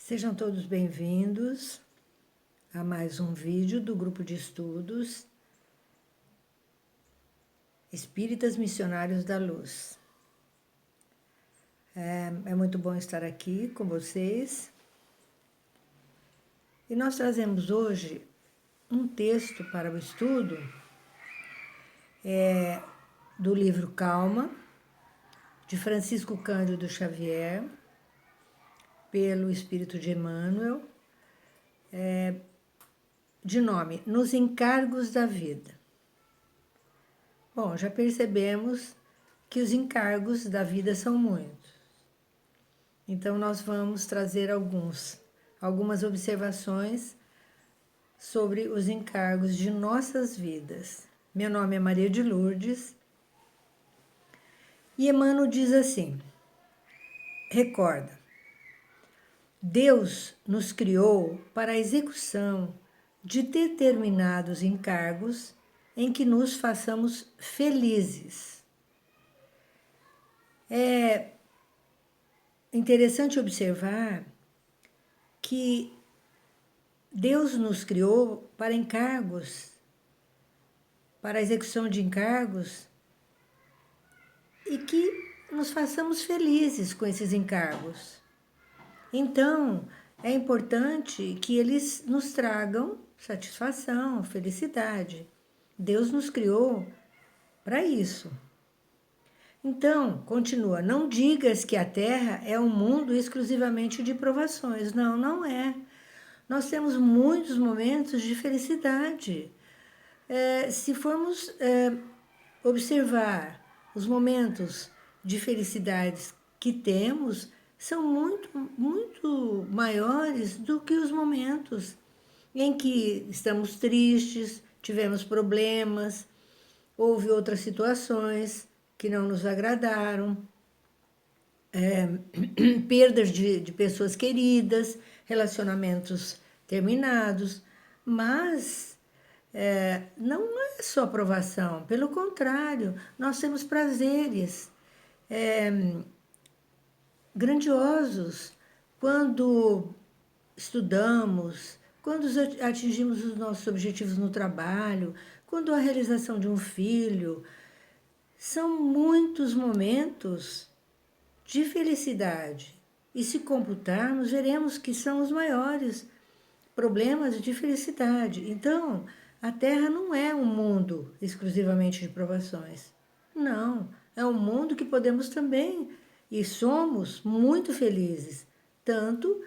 Sejam todos bem-vindos a mais um vídeo do grupo de estudos Espíritas Missionários da Luz. É muito bom estar aqui com vocês. E nós trazemos hoje um texto para o estudo do livro Calma, de Francisco Cândido Xavier, pelo Espírito de Emmanuel, de nome Nos Encargos da Vida. Bom, já percebemos que os encargos da vida são muitos. Então, nós vamos trazer algumas observações sobre os encargos de nossas vidas. Meu nome é Maria de Lourdes e Emmanuel diz assim: recorda, Deus nos criou para a execução de determinados encargos em que nos façamos felizes. É interessante observar que Deus nos criou para encargos, para a execução de encargos, e que nos façamos felizes com esses encargos. Então, é importante que eles nos tragam satisfação, felicidade. Deus nos criou para isso. Então, continua, não digas que a Terra é um mundo exclusivamente de provações. Não, não é. Nós temos muitos momentos de felicidade. Se formos observar os momentos de felicidades que temos, são muito, muito maiores do que os momentos em que estamos tristes, tivemos problemas, houve outras situações que não nos agradaram, perdas de pessoas queridas, relacionamentos terminados, mas não é só provação, pelo contrário, nós temos prazeres grandiosos quando estudamos, quando atingimos os nossos objetivos no trabalho, quando a realização de um filho. São muitos momentos de felicidade. E se computarmos, veremos que são os maiores problemas de felicidade. Então, a Terra não é um mundo exclusivamente de provações. Não, é um mundo que podemos também e somos muito felizes. Tanto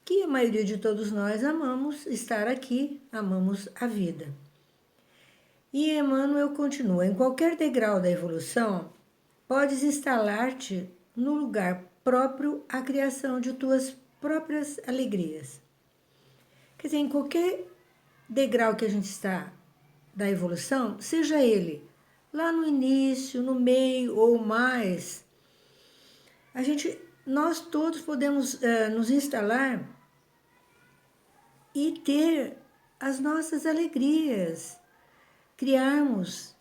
que a maioria de todos nós amamos estar aqui, amamos a vida. E Emmanuel continua, em qualquer degrau da evolução, podes instalar-te no lugar próprio à criação de tuas próprias alegrias. Quer dizer, em qualquer degrau que a gente está da evolução, seja ele lá no início, no meio ou mais, nós todos podemos nos instalar e ter as nossas alegrias, criarmos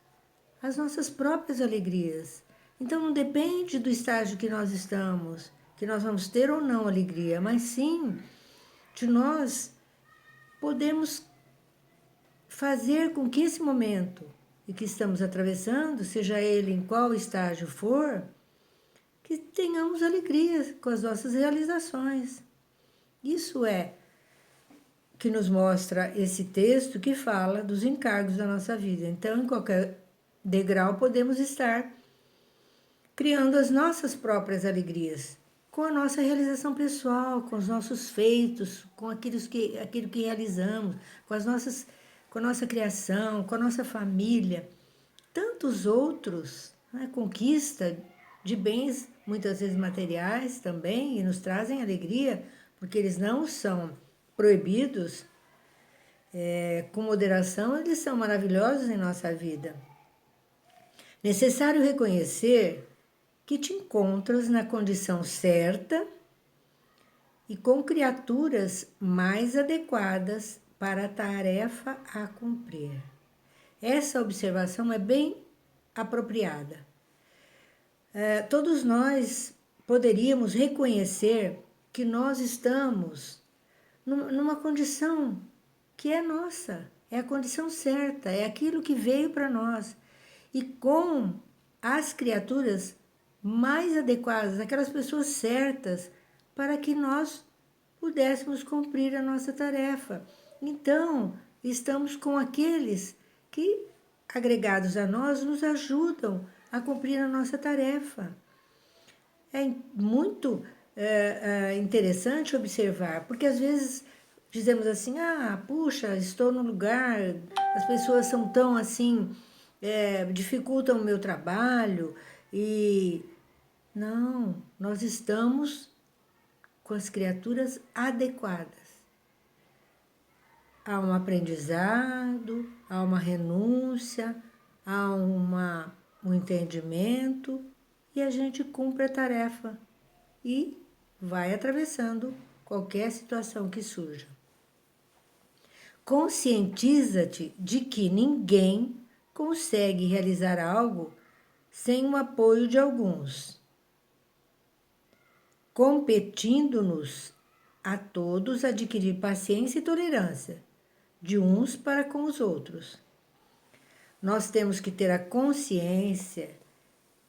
as nossas próprias alegrias. Então, não depende do estágio que nós estamos, que nós vamos ter ou não alegria, mas sim de nós podemos fazer com que esse momento e que estamos atravessando, seja ele em qual estágio for, que tenhamos alegria com as nossas realizações. Isso é que nos mostra esse texto que fala dos encargos da nossa vida. Então, em qualquer degrau, podemos estar criando as nossas próprias alegrias, com a nossa realização pessoal, com os nossos feitos, com aquilo que realizamos, com a nossa criação, com a nossa família. Tantos outros, né, conquista de bens, muitas vezes materiais também, e nos trazem alegria, porque eles não são proibidos, com moderação, eles são maravilhosos em nossa vida. Necessário reconhecer que te encontras na condição certa e com criaturas mais adequadas para a tarefa a cumprir. Essa observação é bem apropriada. Todos nós poderíamos reconhecer que nós estamos numa condição que é nossa, é a condição certa, é aquilo que veio para nós. E com as criaturas mais adequadas, aquelas pessoas certas, para que nós pudéssemos cumprir a nossa tarefa. Então, estamos com aqueles que, agregados a nós, nos ajudam a cumprir a nossa tarefa. É muito interessante observar, porque às vezes dizemos assim, puxa, estou no lugar, as pessoas são tão assim, dificultam o meu trabalho, e não, nós estamos com as criaturas adequadas. Há um aprendizado, há uma renúncia, há um entendimento, e a gente cumpre a tarefa e vai atravessando qualquer situação que surja. Conscientiza-te de que ninguém consegue realizar algo sem o apoio de alguns, competindo-nos a todos adquirir paciência e tolerância de uns para com os outros. Nós temos que ter a consciência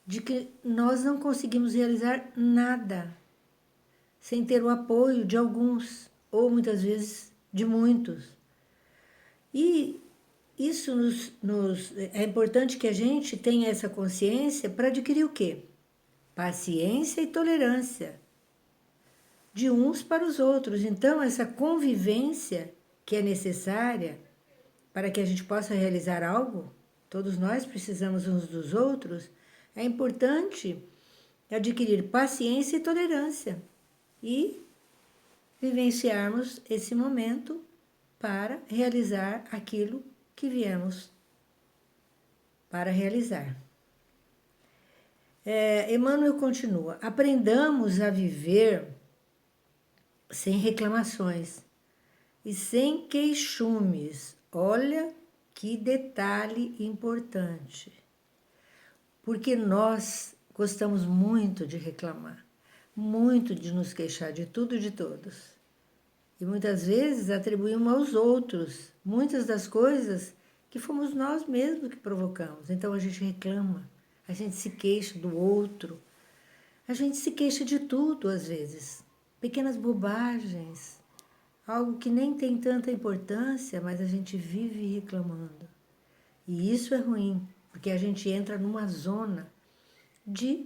de que nós não conseguimos realizar nada sem ter o apoio de alguns, ou muitas vezes de muitos. E isso é importante que a gente tenha essa consciência para adquirir o quê? Paciência e tolerância de uns para os outros. Então, essa convivência que é necessária para que a gente possa realizar algo, todos nós precisamos uns dos outros, é importante adquirir paciência e tolerância e vivenciarmos esse momento para realizar aquilo que viemos para realizar. Emmanuel continua: aprendamos a viver sem reclamações e sem queixumes. Olha que detalhe importante, porque nós gostamos muito de reclamar, muito de nos queixar de tudo e de todos. E muitas vezes atribuímos aos outros muitas das coisas que fomos nós mesmos que provocamos. Então a gente reclama, a gente se queixa do outro, a gente se queixa de tudo às vezes. Pequenas bobagens, algo que nem tem tanta importância, mas a gente vive reclamando. E isso é ruim, porque a gente entra numa zona de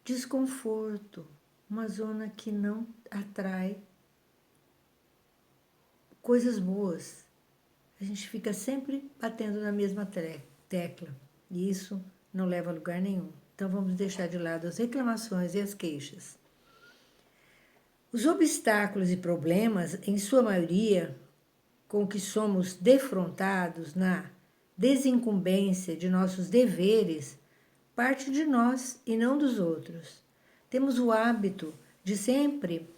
desconforto, uma zona que não atrai coisas boas. A gente fica sempre batendo na mesma tecla, e isso não leva a lugar nenhum. Então vamos deixar de lado as reclamações e as queixas. Os obstáculos e problemas, em sua maioria, com que somos defrontados na desincumbência de nossos deveres, parte de nós e não dos outros. Temos o hábito de sempre,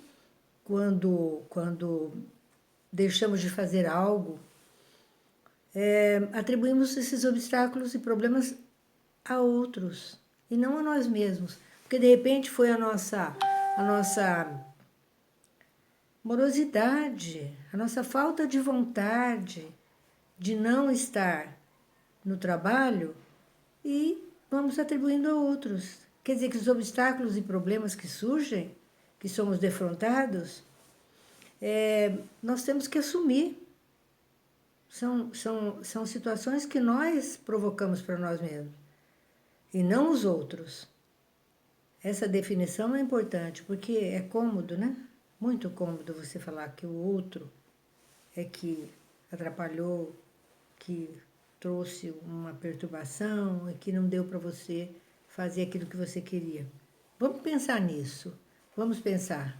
quando deixamos de fazer algo, atribuímos esses obstáculos e problemas a outros e não a nós mesmos, porque de repente foi a nossa morosidade, a nossa falta de vontade de não estar no trabalho e vamos atribuindo a outros. Quer dizer que os obstáculos e problemas que surgem, que somos defrontados, nós temos que assumir. São situações que nós provocamos para nós mesmos e não os outros. Essa definição é importante, porque é cômodo, né? Muito cômodo você falar que o outro é que atrapalhou, que trouxe uma perturbação e que não deu para você fazer aquilo que você queria. Vamos pensar nisso, vamos pensar.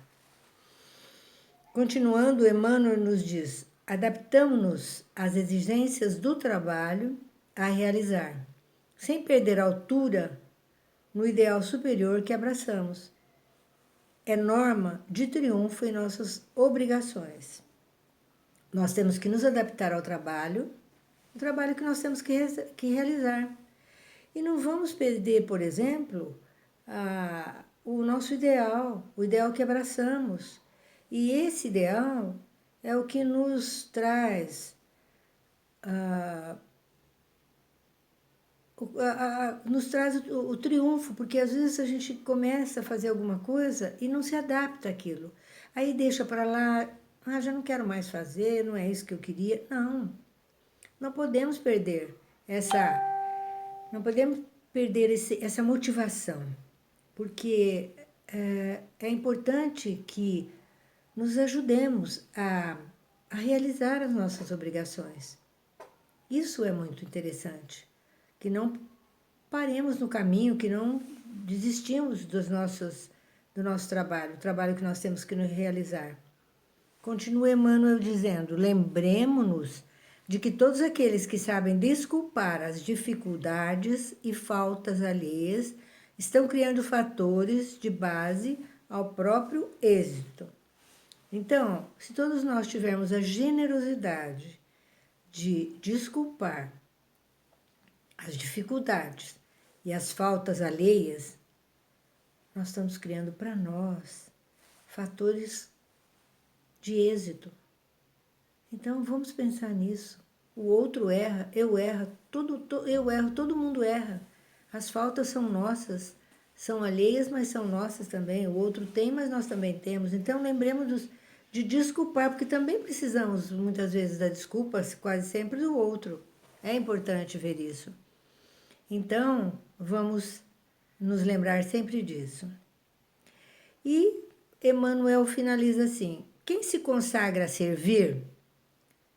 Continuando, Emmanuel nos diz: adaptamos-nos às exigências do trabalho a realizar, sem perder a altura no ideal superior que abraçamos. É norma de triunfo em nossas obrigações. Nós temos que nos adaptar ao trabalho, o trabalho que nós temos que realizar. E não vamos perder, por exemplo, o nosso ideal, o ideal que abraçamos. E esse ideal é o que nos traz nos traz o triunfo, porque às vezes a gente começa a fazer alguma coisa e não se adapta àquilo. Aí deixa para lá, já não quero mais fazer, não é isso que eu queria. Não, não podemos perder essa, não podemos perder essa motivação, porque é importante que nos ajudemos a realizar as nossas obrigações. Isso é muito interessante, que não paremos no caminho, que não desistimos do nosso trabalho, o trabalho que nós temos que realizar. Continua Emmanuel dizendo: lembremos-nos de que todos aqueles que sabem desculpar as dificuldades e faltas alheias estão criando fatores de base ao próprio êxito. Então, se todos nós tivermos a generosidade de desculpar as dificuldades e as faltas alheias, nós estamos criando para nós fatores de êxito. Então vamos pensar nisso. O outro erra, eu erro, todo mundo erra. As faltas são nossas, são alheias, mas são nossas também. O outro tem, mas nós também temos. Então lembremos de desculpar, porque também precisamos muitas vezes da desculpa, quase sempre do outro. É importante ver isso. Então, vamos nos lembrar sempre disso. E Emmanuel finaliza assim: quem se consagra a servir,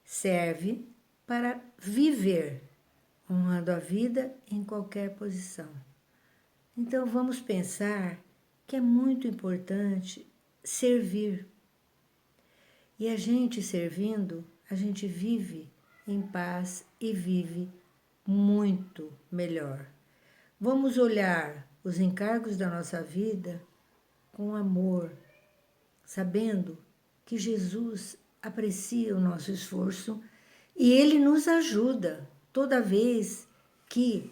serve para viver, honrando a vida em qualquer posição. Então, vamos pensar que é muito importante servir. E a gente servindo, a gente vive em paz e vive muito melhor. Vamos olhar os encargos da nossa vida com amor, sabendo que Jesus aprecia o nosso esforço e Ele nos ajuda toda vez que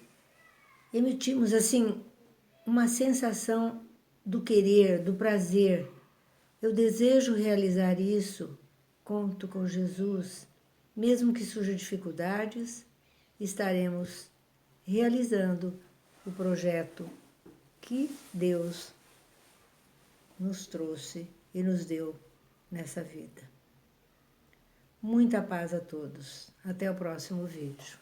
emitimos assim uma sensação do querer, do prazer. Eu desejo realizar isso, conto com Jesus, mesmo que surjam dificuldades, estaremos realizando o projeto que Deus nos trouxe e nos deu nessa vida. Muita paz a todos. Até o próximo vídeo.